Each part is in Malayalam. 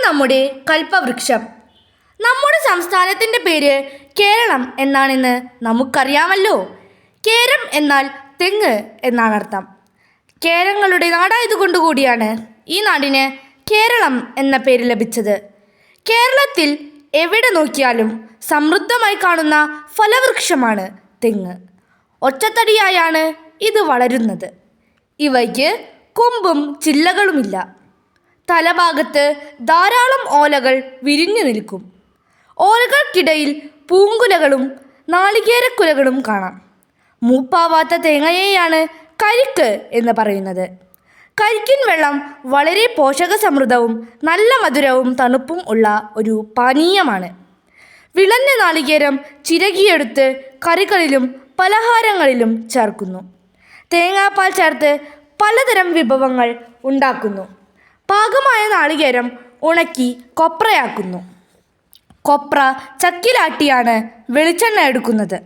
നമ്മുടെ കൽപ്പവൃക്ഷം. നമ്മുടെ സംസ്ഥാനത്തിൻ്റെ പേര് കേരളം എന്നാണെന്ന് നമുക്കറിയാമല്ലോ. കേരം എന്നാൽ തെങ്ങ് എന്നാണ് അർത്ഥം. കേരങ്ങളുടെ നാടായതുകൊണ്ടുകൂടിയാണ് ഈ നാടിന് കേരളം എന്ന പേര് ലഭിച്ചത്. കേരളത്തിൽ എവിടെ നോക്കിയാലും സമൃദ്ധമായി കാണുന്ന ഫലവൃക്ഷമാണ് തെങ്ങ്. ഒറ്റത്തടിയായാണ് ഇത് വളരുന്നത്. ഇവയ്ക്ക് കൊമ്പും ചില്ലകളുമില്ല. തലഭാഗത്ത് ധാരാളം ഓലകൾ വിരിഞ്ഞു നിൽക്കും. ഓലകൾക്കിടയിൽ പൂങ്കുലകളും നാളികേരക്കുലകളും കാണാം. മൂപ്പാവാത്ത തേങ്ങയെയാണ് കരിക്ക് എന്ന് പറയുന്നത്. കരിക്കിൻ വെള്ളം വളരെ പോഷകസമൃദ്ധവും നല്ല മധുരവും തണുപ്പും ഉള്ള ഒരു പാനീയമാണ്. വിളഞ്ഞ നാളികേരം ചിരകിയെടുത്ത് കറികളിലും പലഹാരങ്ങളിലും ചേർക്കുന്നു. തേങ്ങാപ്പാൽ ചേർത്ത് പലതരം വിഭവങ്ങൾ ഉണ്ടാക്കുന്നു. പാകമായ നാളികേരം ഉണക്കി കൊപ്രയാക്കുന്നു. കൊപ്ര ചക്കിലാട്ടിയാണ് വെളിച്ചെണ്ണ എടുക്കുന്നത്.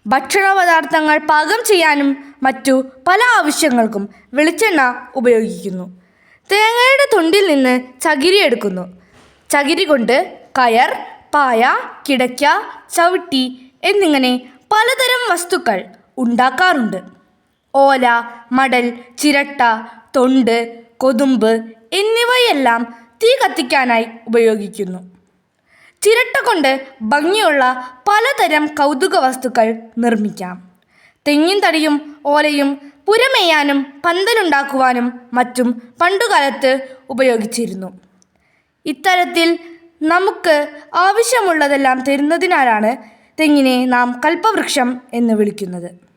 ഭക്ഷണ പദാർത്ഥങ്ങൾ പാകം ചെയ്യാനും മറ്റു പല ആവശ്യങ്ങൾക്കും വെളിച്ചെണ്ണ ഉപയോഗിക്കുന്നു. തേങ്ങയുടെ തൊണ്ടിൽ നിന്ന് ചകിരി എടുക്കുന്നു. ചകിരി കൊണ്ട് കയർ, പായ, കിടക്ക, ചവിട്ടി എന്നിങ്ങനെ പലതരം വസ്തുക്കൾ ഉണ്ടാക്കാറുണ്ട്. ഓല, മടൽ, ചിരട്ട, തൊണ്ട്, കൊതുമ്പ് എന്നിവയെല്ലാം തീ കത്തിക്കാനായി ഉപയോഗിക്കുന്നു. ചിരട്ട കൊണ്ട് ഭംഗിയുള്ള പലതരം കൗതുക വസ്തുക്കൾ നിർമ്മിക്കാം. തെങ്ങിൻ തടിയും ഓലയും പുരമെയ്യാനും പന്തലുണ്ടാക്കുവാനും മറ്റും പണ്ടുകാലത്ത് ഉപയോഗിച്ചിരുന്നു. ഇത്തരത്തിൽ നമുക്ക് ആവശ്യമുള്ളതെല്ലാം തരുന്നതിനാലാണ് തെങ്ങിനെ നാം കൽപ്പവൃക്ഷം എന്ന് വിളിക്കുന്നത്.